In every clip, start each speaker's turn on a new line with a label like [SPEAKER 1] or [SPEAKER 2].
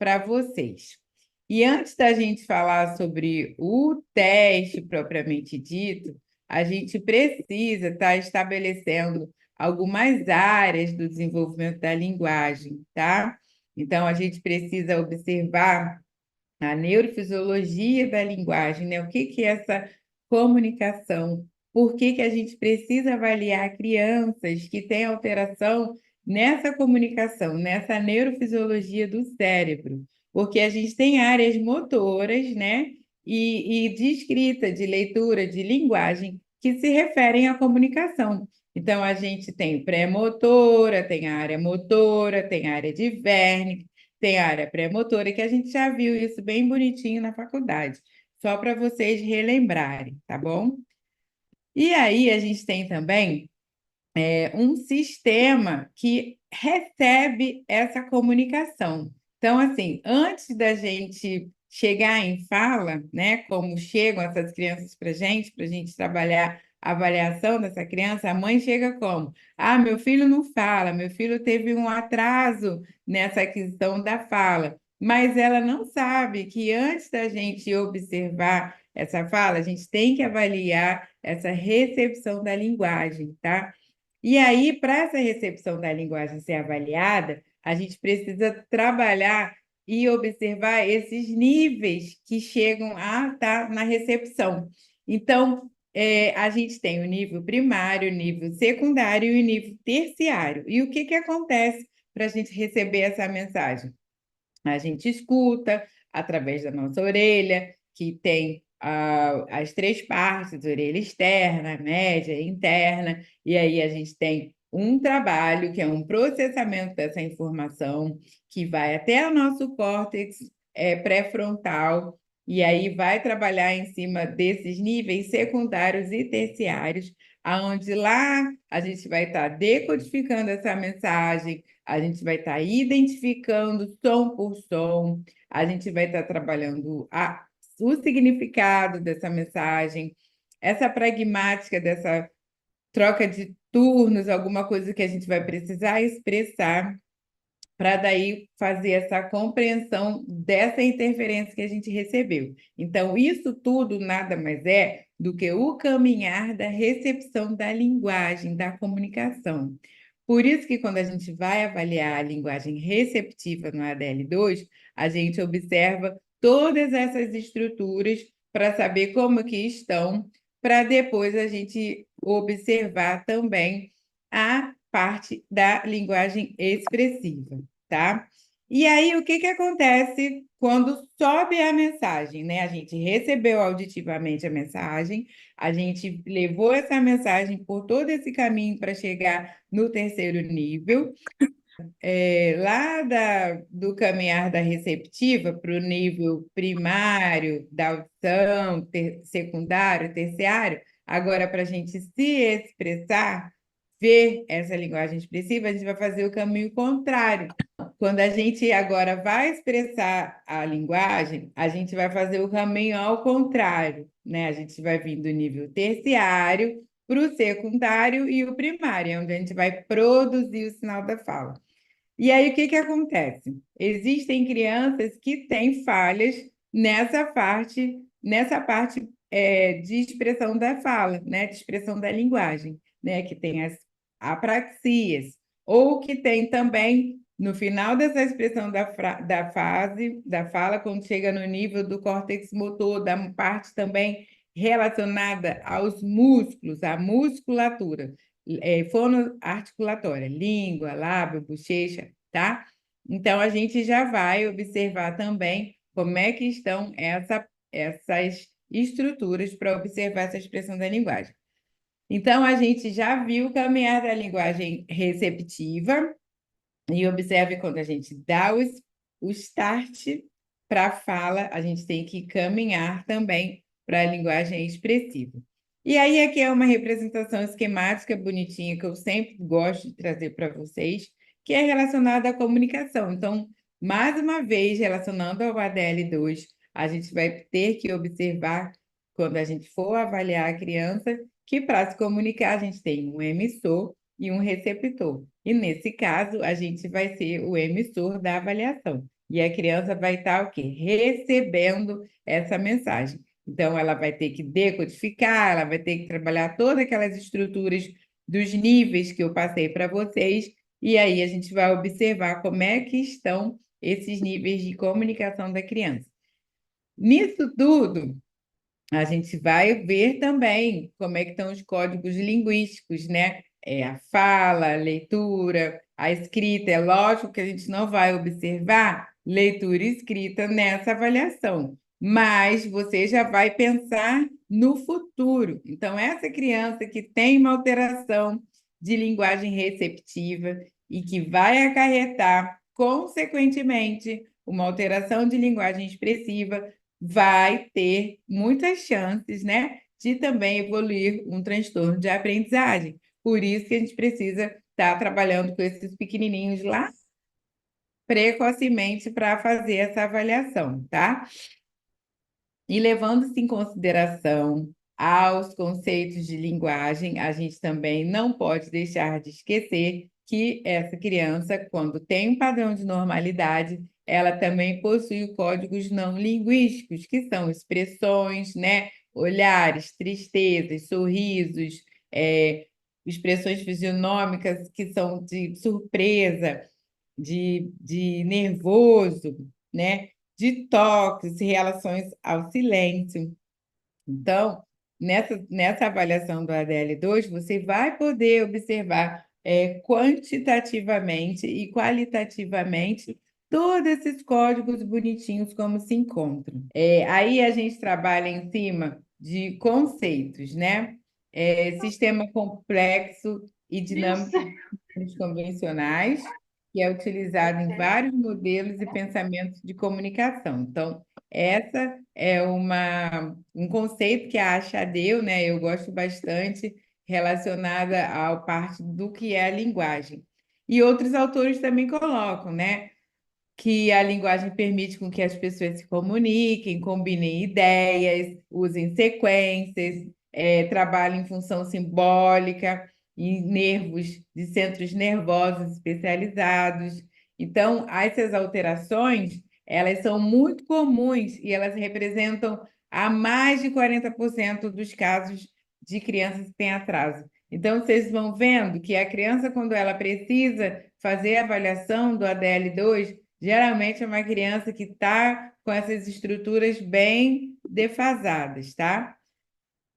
[SPEAKER 1] para vocês. E antes da gente falar sobre o teste propriamente dito, a gente precisa estar estabelecendo algumas áreas do desenvolvimento da linguagem, tá? Então, a gente precisa observar a neurofisiologia da linguagem, né? O que que é essa comunicação? Por que que a gente precisa avaliar crianças que têm alteração nessa comunicação, nessa neurofisiologia do cérebro? Porque a gente tem áreas motoras, né? E de escrita, de leitura, de linguagem, que se referem à comunicação. Então, a gente tem pré-motora, tem a área motora, tem a área de Wernicke, tem a área pré-motora, que a gente já viu isso bem bonitinho na faculdade, só para vocês relembrarem, tá bom? E aí a gente tem também um sistema que recebe essa comunicação. Então, assim, antes da gente chegar em fala, né, como chegam essas crianças para a gente trabalhar a avaliação dessa criança, a mãe chega como? Ah, meu filho não fala, meu filho teve um atraso nessa aquisição da fala, mas ela não sabe que antes da gente observar essa fala, a gente tem que avaliar essa recepção da linguagem, tá? E aí, para essa recepção da linguagem ser avaliada, a gente precisa trabalhar e observar esses níveis que chegam a estar na recepção. Então, a gente tem o nível primário, o nível secundário e o nível terciário. E o que que acontece para a gente receber essa mensagem? A gente escuta através da nossa orelha, que tem as três partes, orelha externa, média e interna, e aí a gente tem um trabalho, que é um processamento dessa informação, que vai até o nosso córtex pré-frontal, e aí vai trabalhar em cima desses níveis secundários e terciários, aonde lá a gente vai estar decodificando essa mensagem, a gente vai estar identificando som por som, a gente vai estar trabalhando o significado dessa mensagem, essa pragmática dessa troca de turnos, alguma coisa que a gente vai precisar expressar para daí fazer essa compreensão dessa interferência que a gente recebeu. Então, isso tudo nada mais é do que o caminhar da recepção da linguagem, da comunicação. Por isso que quando a gente vai avaliar a linguagem receptiva no ADL2, a gente observa todas essas estruturas para saber como que estão, para depois a gente observar também a parte da linguagem expressiva, tá? E aí, o que que acontece quando sobe a mensagem, né? A gente recebeu auditivamente a mensagem, a gente levou essa mensagem por todo esse caminho para chegar no terceiro nível, lá do caminhar da receptiva para o nível primário, da audição, secundário, terciário, agora para a gente se expressar, ver essa linguagem expressiva, a gente vai fazer o caminho contrário. Quando a gente agora vai expressar a linguagem, a gente vai fazer o caminho ao contrário, né? A gente vai vir do nível terciário para o secundário e o primário, onde a gente vai produzir o sinal da fala. E aí, o que que acontece? Existem crianças que têm falhas nessa parte de expressão da fala, né? De expressão da linguagem, né? Que tem as apraxias, ou que tem também, no final dessa expressão da fase, da fala, quando chega no nível do córtex motor, da parte também relacionada aos músculos, à musculatura fonoarticulatória, língua, lábio, bochecha, tá? Então, a gente já vai observar também como é que estão essas estruturas para observar essa expressão da linguagem. Então, a gente já viu o caminhar da linguagem receptiva, e observe quando a gente dá o start para a fala, a gente tem que caminhar também para a linguagem expressiva. E aí aqui é uma representação esquemática bonitinha que eu sempre gosto de trazer para vocês, que é relacionada à comunicação. Então, mais uma vez, relacionando ao ADL2, a gente vai ter que observar, quando a gente for avaliar a criança, que para se comunicar a gente tem um emissor e um receptor. E nesse caso, a gente vai ser o emissor da avaliação. e a criança vai estar o quê? Recebendo essa mensagem. Então, ela vai ter que decodificar, ela vai ter que trabalhar todas aquelas estruturas dos níveis que eu passei para vocês, e aí a gente vai observar como é que estão esses níveis de comunicação da criança. Nisso tudo, a gente vai ver também como é que estão os códigos linguísticos, né? A fala, a leitura, a escrita. É lógico que a gente não vai observar leitura e escrita nessa avaliação, mas você já vai pensar no futuro. Então, essa criança que tem uma alteração de linguagem receptiva e que vai acarretar, consequentemente, uma alteração de linguagem expressiva, vai ter muitas chances, né, de também evoluir um transtorno de aprendizagem. Por isso que a gente precisa estar trabalhando com esses pequenininhos lá precocemente para fazer essa avaliação, tá? E levando-se em consideração aos conceitos de linguagem, a gente também não pode deixar de esquecer que essa criança, quando tem um padrão de normalidade, ela também possui códigos não linguísticos, que são expressões, né? Olhares, tristezas, sorrisos, expressões fisionômicas que são de surpresa, de nervoso, né? De toques, relações ao silêncio. Então, nessa avaliação do ADL2, você vai poder observar quantitativamente e qualitativamente todos esses códigos bonitinhos como se encontram. Aí a gente trabalha em cima de conceitos, né? Sistema complexo e dinâmico convencionais, que é utilizado em vários modelos e pensamentos de comunicação. Então, essa é um conceito que a Asha deu, né? Eu gosto bastante, relacionada ao parte do que é a linguagem. E outros autores também colocam, né? Que a linguagem permite com que as pessoas se comuniquem, combinem ideias, usem sequências, trabalhem em função simbólica, em nervos de centros nervosos especializados. Então, essas alterações, elas são muito comuns e elas representam a mais de 40% dos casos de crianças que têm atraso. Então, vocês vão vendo que a criança, quando ela precisa fazer a avaliação do ADL2, geralmente é uma criança que está com essas estruturas bem defasadas, tá?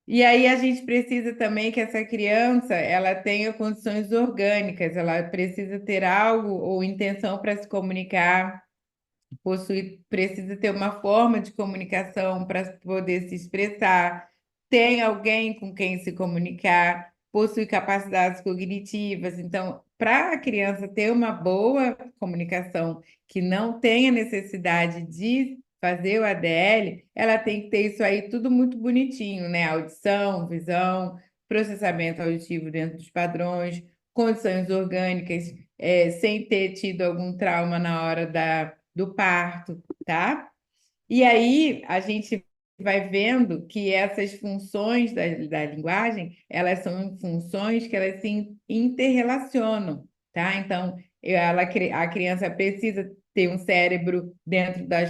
[SPEAKER 1] E aí a gente precisa também que essa criança ela tenha condições orgânicas, ela precisa ter algo ou intenção para se comunicar, precisa ter uma forma de comunicação para poder se expressar, tem alguém com quem se comunicar, possui capacidades cognitivas. Então, para a criança ter uma boa comunicação que não tenha necessidade de fazer o ADL, ela tem que ter isso aí tudo muito bonitinho, né? Audição, visão, processamento auditivo dentro dos padrões, condições orgânicas, sem ter tido algum trauma na hora do parto, tá? E aí a gente vai vendo que essas funções da linguagem, elas são funções que elas se interrelacionam, tá? Então, a criança precisa ter um cérebro dentro da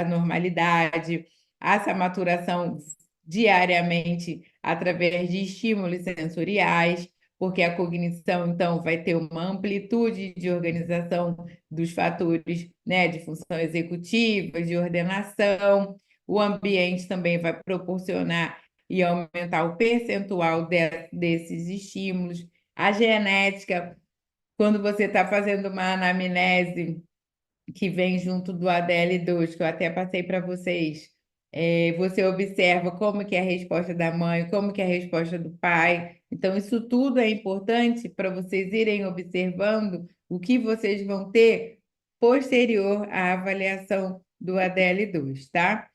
[SPEAKER 1] normalidade, essa maturação diariamente através de estímulos sensoriais, porque a cognição, então, vai ter uma amplitude de organização dos fatores, né, de função executiva, de ordenação. O ambiente também vai proporcionar e aumentar o percentual desses estímulos. A genética, quando você está fazendo uma anamnese que vem junto do ADL2, que eu até passei para vocês, você observa como que é a resposta da mãe, como que é a resposta do pai. Então, isso tudo é importante para vocês irem observando o que vocês vão ter posterior à avaliação do ADL2, tá?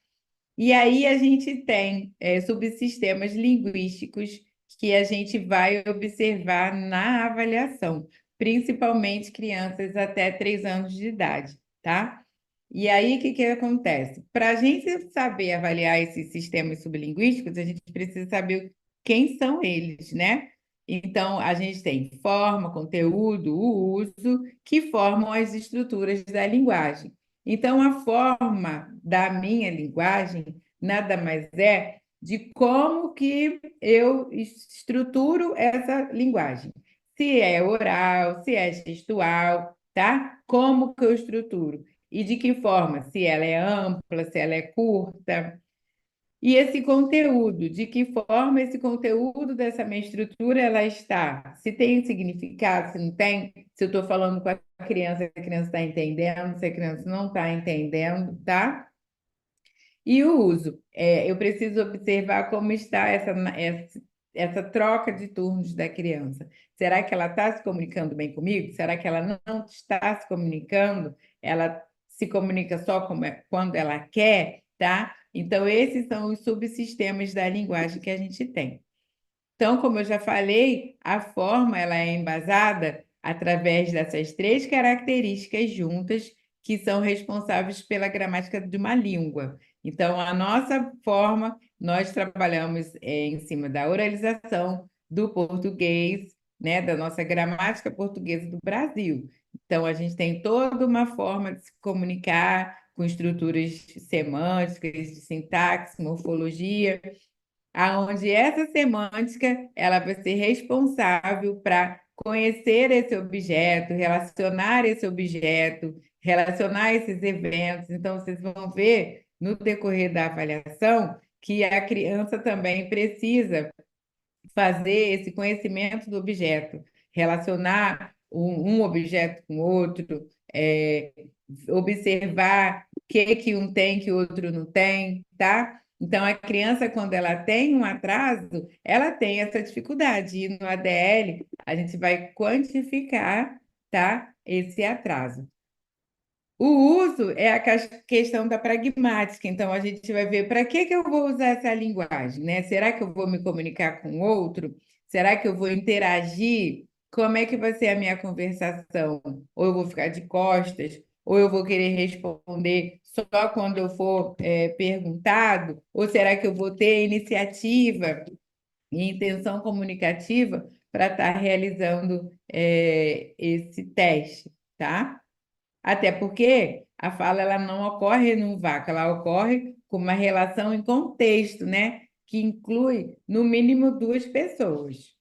[SPEAKER 1] E aí a gente tem subsistemas linguísticos que a gente vai observar na avaliação, principalmente crianças até 3 anos de idade, tá? E aí, o que que acontece? Para a gente saber avaliar esses sistemas sublinguísticos, a gente precisa saber quem são eles, né? Então, a gente tem forma, conteúdo, o uso, que formam as estruturas da linguagem. Então, a forma da minha linguagem nada mais é de como que eu estruturo essa linguagem. Se é oral, se é gestual, tá? Como que eu estruturo? E de que forma? Se ela é ampla, se ela é curta. E esse conteúdo, de que forma esse conteúdo dessa minha estrutura ela está? Se tem significado, se não tem, se eu estou falando com a criança está entendendo, se a criança não está entendendo, tá? E o uso. Eu preciso observar como está essa troca de turnos da criança. Será que ela está se comunicando bem comigo? Será que ela não está se comunicando? Ela se comunica só quando ela quer, tá? Então, esses são os subsistemas da linguagem que a gente tem. Então, como eu já falei, a forma ela é embasada através dessas três características juntas que são responsáveis pela gramática de uma língua. Então, a nossa forma, nós trabalhamos em cima da oralização do português, né, da nossa gramática portuguesa do Brasil. Então, a gente tem toda uma forma de se comunicar com estruturas semânticas, de sintaxe, morfologia, aonde essa semântica ela vai ser responsável para conhecer esse objeto, relacionar esses eventos. Então, vocês vão ver no decorrer da avaliação que a criança também precisa fazer esse conhecimento do objeto, relacionar um objeto com outro, observar o que um tem que o outro não tem, tá? Então, a criança, quando ela tem um atraso, ela tem essa dificuldade. E no ADL, a gente vai quantificar, tá, esse atraso. O uso é a questão da pragmática. Então, a gente vai ver para que eu vou usar essa linguagem, né? Será que eu vou me comunicar com outro? Será que eu vou interagir? Como é que vai ser a minha conversação? Ou eu vou ficar de costas? Ou eu vou querer responder só quando eu for perguntado? Ou será que eu vou ter iniciativa e intenção comunicativa para estar realizando esse teste, tá? Até porque a fala ela não ocorre num vácuo, ela ocorre com uma relação em contexto, né? Que inclui, no mínimo, duas pessoas.